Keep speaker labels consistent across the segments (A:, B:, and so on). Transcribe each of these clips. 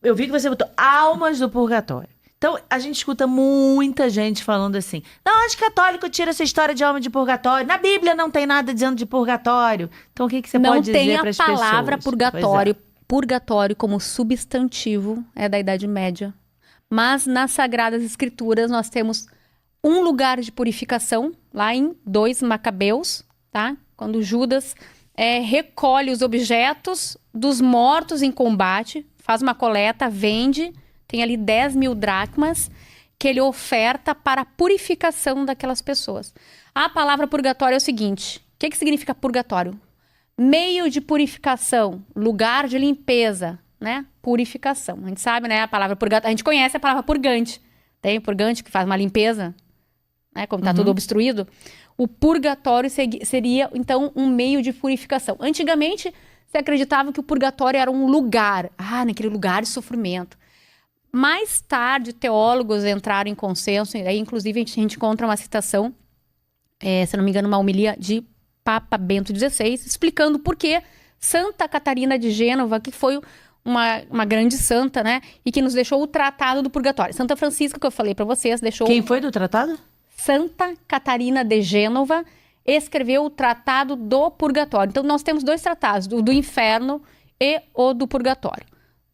A: Eu vi que você botou almas do purgatório. Então, a gente escuta muita gente falando assim, não, onde católico tira essa história de alma de purgatório? Na Bíblia não tem nada dizendo de purgatório. Então, o que você pode dizer para as pessoas?
B: Não tem a palavra purgatório. Purgatório como substantivo é da Idade Média. Mas nas Sagradas Escrituras nós temos um lugar de purificação, lá em 2 Macabeus, tá? Quando Judas recolhe os objetos dos mortos em combate, faz uma coleta, vende, tem ali 10 mil dracmas que ele oferta para a purificação daquelas pessoas. A palavra purgatório é o seguinte, o que significa purgatório? Meio de purificação, lugar de limpeza, né? Purificação. A gente sabe, né? A palavra purgatório, a gente conhece a palavra purgante. Tem o purgante que faz uma limpeza, né? Como está tudo obstruído. O purgatório seria, então, um meio de purificação. Antigamente, se acreditava que o purgatório era um lugar. Naquele lugar de sofrimento. Mais tarde, teólogos entraram em consenso, e aí, inclusive, a gente encontra uma citação, se não me engano, uma homilia de Papa Bento XVI, explicando por que Santa Catarina de Gênova, que foi uma grande santa, né? E que nos deixou o Tratado do Purgatório. Santa Francisca, que eu falei para vocês, deixou...
A: Quem foi do tratado?
B: Santa Catarina de Gênova escreveu o Tratado do Purgatório. Então, nós temos 2 tratados, do inferno e o do purgatório.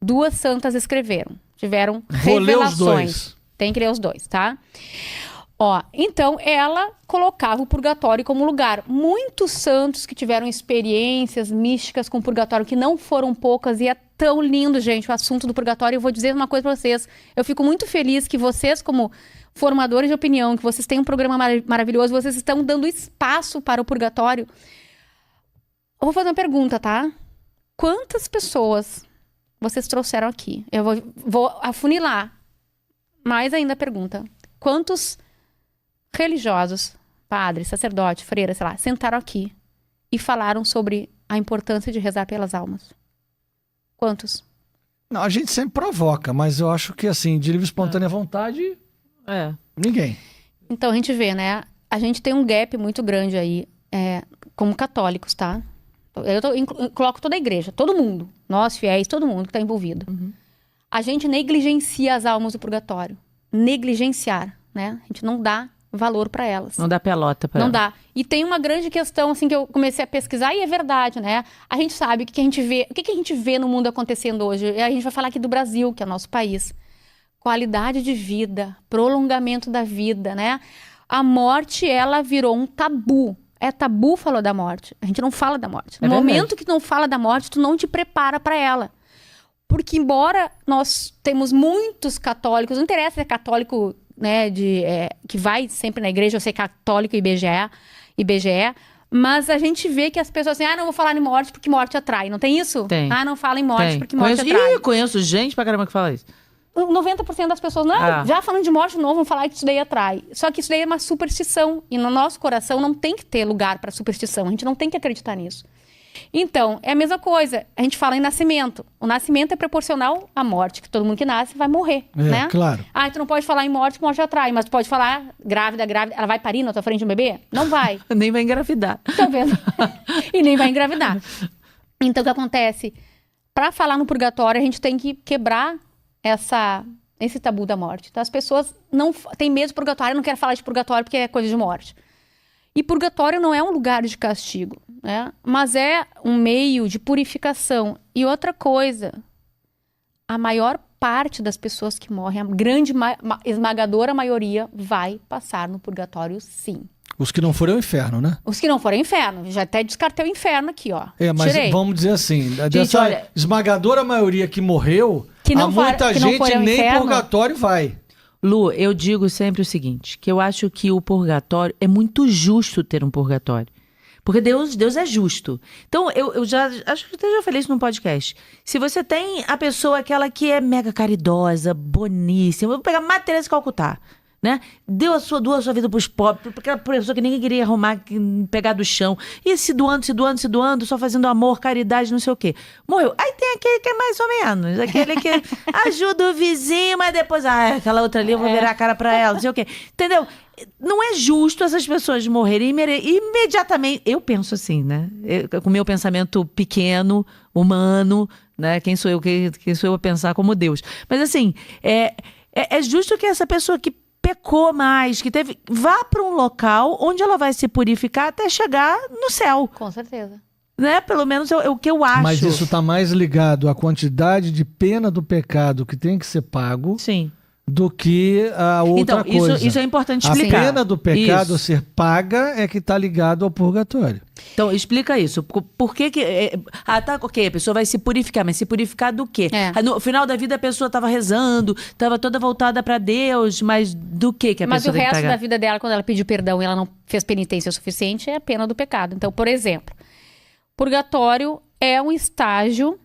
B: 2 santas escreveram. Tiveram revelações. Tem que ler os 2, tá? Então, ela colocava o purgatório como lugar. Muitos santos que tiveram experiências místicas com o purgatório, que não foram poucas, e é tão lindo, gente, o assunto do purgatório. Eu vou dizer uma coisa pra vocês. Eu fico muito feliz que vocês, como formadores de opinião, que vocês têm um programa maravilhoso, vocês estão dando espaço para o purgatório. Eu vou fazer uma pergunta, tá? Quantas pessoas vocês trouxeram aqui? Eu vou afunilar mais ainda a pergunta. Quantos religiosos, padres, sacerdotes, freiras, sei lá, sentaram aqui e falaram sobre a importância de rezar pelas almas? Quantos?
C: Não, a gente sempre provoca, mas eu acho que assim, de livre e espontânea vontade, ninguém.
B: Então a gente vê, né? A gente tem um gap muito grande aí, como católicos, tá? Eu coloco toda a igreja, todo mundo, nós fiéis, todo mundo que está envolvido. A gente negligencia as almas do purgatório. Negligenciar, né? A gente não dá valor para elas.
A: Não dá pelota para elas.
B: Não dá. E tem uma grande questão, assim, que eu comecei a pesquisar, e é verdade, né? A gente sabe o que a gente vê no mundo acontecendo hoje. E a gente vai falar aqui do Brasil, que é o nosso país. Qualidade de vida, prolongamento da vida, né? A morte, ela virou um tabu. É tabu falar da morte. A gente não fala da morte. No momento que tu não fala da morte, tu não te prepara para ela. Porque embora nós temos muitos católicos, não interessa se é católico, né, que vai sempre na igreja, eu sei católico e IBGE, mas a gente vê que as pessoas assim, não vou falar em morte porque morte atrai. Não tem isso?
A: Tem.
B: Não fala em morte porque morte atrai.
A: Conheço gente pra caramba que fala isso.
B: 90% das pessoas, já falando de morte de novo, vão falar que isso daí atrai. Só que isso daí é uma superstição. E no nosso coração não tem que ter lugar para superstição. A gente não tem que acreditar nisso. Então, é a mesma coisa. A gente fala em nascimento. O nascimento é proporcional à morte, que todo mundo que nasce vai morrer, né?
C: Claro.
B: Tu não pode falar em morte, porque morte atrai. Mas tu pode falar grávida, ela vai parir na tua frente um bebê? Não vai.
A: Nem vai engravidar.
B: Tá vendo? E nem vai engravidar. Então, o que acontece? Para falar no purgatório, a gente tem que quebrar esse tabu da morte. Então, as pessoas não têm medo de purgatório, não querem falar de purgatório porque é coisa de morte. E purgatório não é um lugar de castigo, né? Mas é um meio de purificação. E outra coisa, a maior parte das pessoas que morrem, a grande, esmagadora maioria, vai passar no purgatório, sim.
C: Os que não forem ao inferno, né?
B: Os que não forem ao inferno. Já até descartei o inferno aqui, ó.
C: Mas
B: tirei.
C: Vamos dizer assim, dessa esmagadora maioria que morreu, muita gente nem purgatório vai.
A: Lu, eu digo sempre o seguinte, que eu acho que o purgatório, é muito justo ter um purgatório. Porque Deus é justo. Então, eu já acho que eu já falei isso num podcast. Se você tem a pessoa, aquela que é mega caridosa, boníssima, vou pegar Madre Teresa de Calcutá, né? Doou a sua vida pros pobres, pra aquela pessoa que ninguém queria arrumar, pegar do chão, e se doando, só fazendo amor, caridade, não sei o quê. Morreu. Aí tem aquele que é mais ou menos, aquele que ajuda o vizinho, mas depois, aquela outra ali, eu vou virar a cara pra ela, não sei o quê. Entendeu? Não é justo essas pessoas morrerem imediatamente. Eu penso assim, né? Com o meu pensamento pequeno, humano, né? Quem sou eu a pensar como Deus? Mas assim, é justo que essa pessoa que pecou mais, que vá para um local onde ela vai se purificar até chegar no céu.
B: Com certeza.
A: Né? Pelo menos é o que eu acho.
C: Mas isso está mais ligado à quantidade de pena do pecado que tem que ser pago.
A: Sim.
C: Do que a outra coisa.
A: Isso é importante explicar.
C: A pena do pecado ser paga é que está ligado ao purgatório.
A: Então, explica isso. Por que ok, a pessoa vai se purificar, mas se purificar do quê? No final da vida a pessoa estava rezando, estava toda voltada para Deus, mas do que a pessoa tem que pagar?
B: Mas o resto da vida dela, quando ela pediu perdão e ela não fez penitência o suficiente, é a pena do pecado. Então, por exemplo, purgatório é um estágio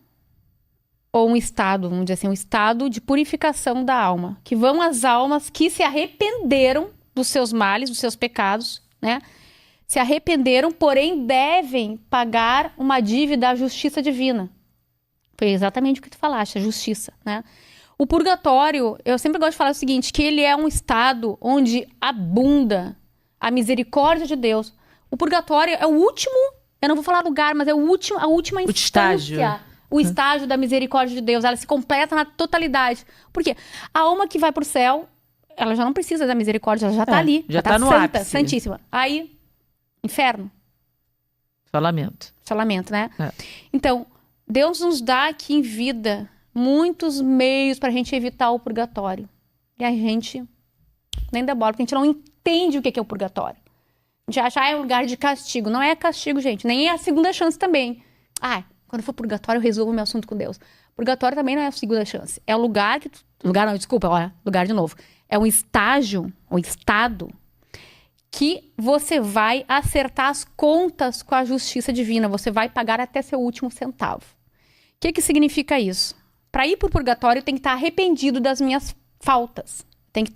B: ou um estado, vamos dizer assim, um estado de purificação da alma, que vão as almas que se arrependeram dos seus males, dos seus pecados, né? Se arrependeram, porém devem pagar uma dívida à justiça divina. Foi exatamente o que tu falaste, a justiça, né? O purgatório, eu sempre gosto de falar o seguinte, que ele é um estado onde abunda a misericórdia de Deus. O purgatório é o último, eu não vou falar lugar, mas é a última instância. O estágio da misericórdia de Deus, ela se completa na totalidade. Por quê? A alma que vai pro céu, ela já não precisa da misericórdia, ela já tá ali.
A: Já tá no
B: santa,
A: ápice.
B: santíssima. Aí, inferno. Falamento, né? Então, Deus nos dá aqui em vida muitos meios pra gente evitar o purgatório. E a gente nem dá bola, porque a gente não entende o que é o purgatório. A gente acha, é um lugar de castigo. Não é castigo, gente. Nem é a segunda chance também. Quando for purgatório, eu resolvo meu assunto com Deus. Purgatório também não é a segunda chance. É o lugar que... lugar de novo. É um estágio, um estado, que você vai acertar as contas com a justiça divina. Você vai pagar até seu último centavo. O que significa isso? Para ir para o purgatório, tem que estar arrependido das minhas faltas. Tem que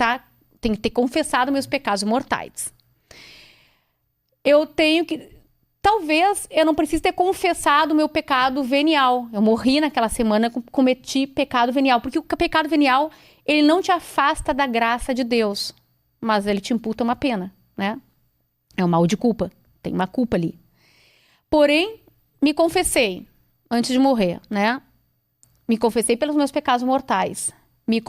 B: ter confessado meus pecados mortais. Talvez eu não precise ter confessado o meu pecado venial. Eu morri naquela semana, cometi pecado venial. Porque o pecado venial, ele não te afasta da graça de Deus. Mas ele te imputa uma pena, né? É um mal de culpa. Tem uma culpa ali. Porém, me confessei antes de morrer, né? Me confessei pelos meus pecados mortais. Me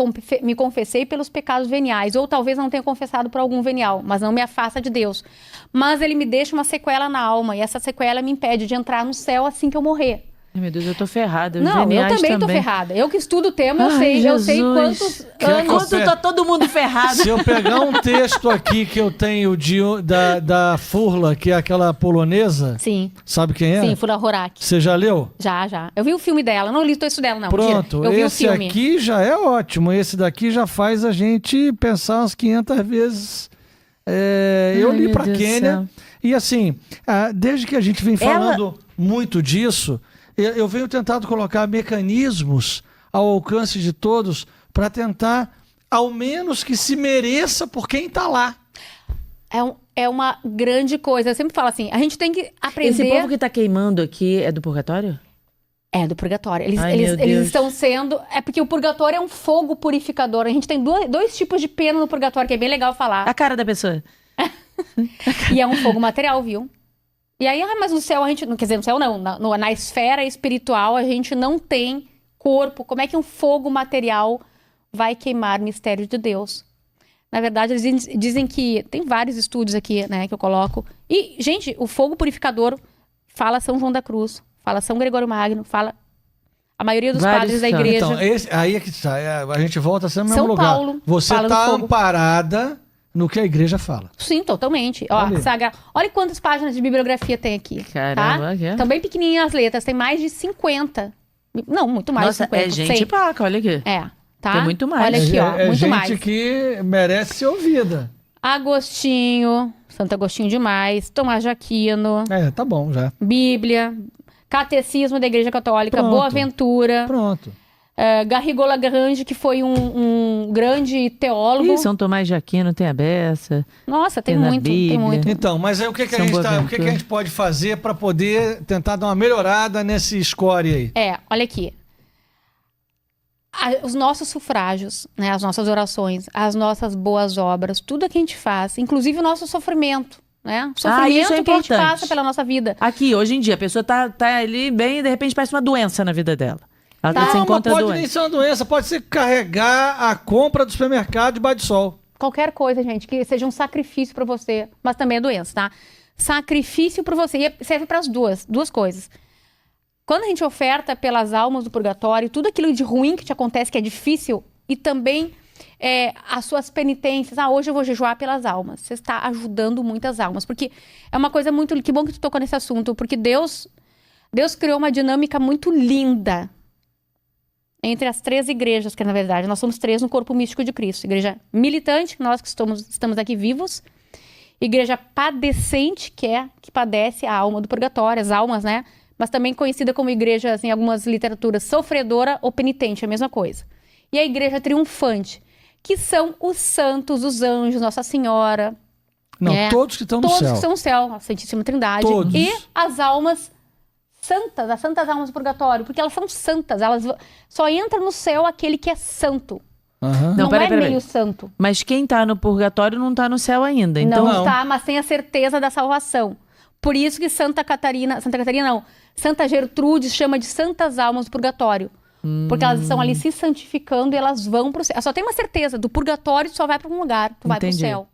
B: confessei pelos pecados veniais, ou talvez não tenha confessado por algum venial, mas não me afasta de Deus. Mas ele me deixa uma sequela na alma, e essa sequela me impede de entrar no céu assim que eu morrer.
A: Ai, meu Deus, eu tô ferrada.
B: Não, eu também tô ferrada. Eu que estudo o tema, eu sei quantos anos...
A: Tá todo mundo ferrado.
C: Se eu pegar um texto aqui que eu tenho da Furla, que é aquela polonesa...
B: Sim.
C: Sabe quem é?
B: Sim, Furla Horak.
C: Você já leu?
B: Já. Eu vi o filme dela, não li o texto dela, não.
C: Pronto,
B: eu vi
C: esse
B: o filme.
C: aqui já é ótimo. Esse daqui já faz a gente pensar umas 500 vezes. Eu li pra Quênia. E assim, desde que a gente vem falando muito disso... Eu venho tentado colocar mecanismos ao alcance de todos para tentar, ao menos que se mereça por quem está lá.
B: É uma grande coisa. Eu sempre falo assim, a gente tem que aprender...
A: Esse povo que está queimando aqui é do purgatório?
B: É do purgatório. Eles estão sendo... É porque o purgatório é um fogo purificador. A gente tem dois tipos de pena no purgatório, que é bem legal falar.
A: A cara da pessoa.
B: E é um fogo material, viu? E aí, mas no céu a gente... Quer dizer, no céu não. Na esfera espiritual a gente não tem corpo. Como é que um fogo material vai queimar o mistério de Deus? Na verdade, eles dizem que... Tem vários estudos aqui, né, que eu coloco. E, gente, o fogo purificador fala São João da Cruz, fala São Gregório Magno, fala a maioria dos padres da igreja.
C: Então, aí é que está. A gente volta sempre no mesmo lugar.
B: São Paulo.
C: Você está amparada no que a igreja fala.
B: Sim, totalmente. Olha quantas páginas de bibliografia tem aqui.
A: Caramba,
B: tá? Estão bem pequenininhas as letras, tem mais de 50. Não, muito mais de 50.
A: É gente paca, olha aqui.
B: Tá?
A: Tem muito mais.
B: Olha aqui, ó, muito
C: gente
B: mais.
C: Que merece ser ouvida.
B: Agostinho, Santo Agostinho demais, Tomás de Aquino.
C: Tá bom já.
B: Bíblia, Catecismo da Igreja Católica, Boaventura.
C: Pronto.
B: Garrigou Lagrange, que foi um grande teólogo.
A: São Tomás de Aquino, tem a beça.
B: Nossa, tem muito.
C: Então, mas aí o que a gente pode fazer para poder tentar dar uma melhorada nesse score aí?
B: Olha aqui. Os nossos sufrágios, né, as nossas orações, as nossas boas obras, tudo que a gente faz, inclusive o nosso sofrimento, né?
A: isso
B: Sofrimento
A: é
B: que a gente
A: importante.
B: passa pela nossa vida.
A: Aqui, hoje em dia, a pessoa tá ali bem e de repente parece uma doença na vida dela. Ela se
C: Não, mas
A: encontra
C: pode
A: doente.
C: nem ser uma doença, pode ser carregar a compra do supermercado debaixo de sol.
B: Qualquer coisa, gente, que seja um sacrifício pra você, mas também é doença, tá? Sacrifício pra você. E serve para as duas coisas. Quando a gente oferta pelas almas do purgatório, tudo aquilo de ruim que te acontece, que é difícil, e também as suas penitências. Hoje eu vou jejuar pelas almas. Você está ajudando muitas almas. Porque é uma coisa muito... Que bom que tu tocou nesse assunto. Porque Deus criou uma dinâmica muito linda entre as 3 igrejas, que na verdade nós somos 3 no corpo místico de Cristo. Igreja militante, nós que estamos aqui vivos. Igreja padecente, que padece a alma do purgatório, as almas, né? Mas também conhecida como igreja, em algumas literaturas, sofredora ou penitente, é a mesma coisa. E a igreja triunfante, que são os santos, os anjos, Nossa Senhora.
C: Não, todos que estão no céu.
B: Todos que estão no céu, a Santíssima Trindade.
C: Todos.
B: E as almas santas, as santas almas do purgatório, porque elas são santas, elas só entra no céu aquele que é santo.
C: Aham.
B: Não,
A: peraí.
B: meio santo.
A: Mas quem tá no purgatório não tá no céu ainda. Então,
B: Não está, mas tem a certeza da salvação. Por isso que Santa Gertrudes chama de santas almas do purgatório. Porque elas estão ali se santificando e elas vão pro céu. Só tem uma certeza, do purgatório só vai para um lugar, tu vai pro
A: Entendi.
B: céu.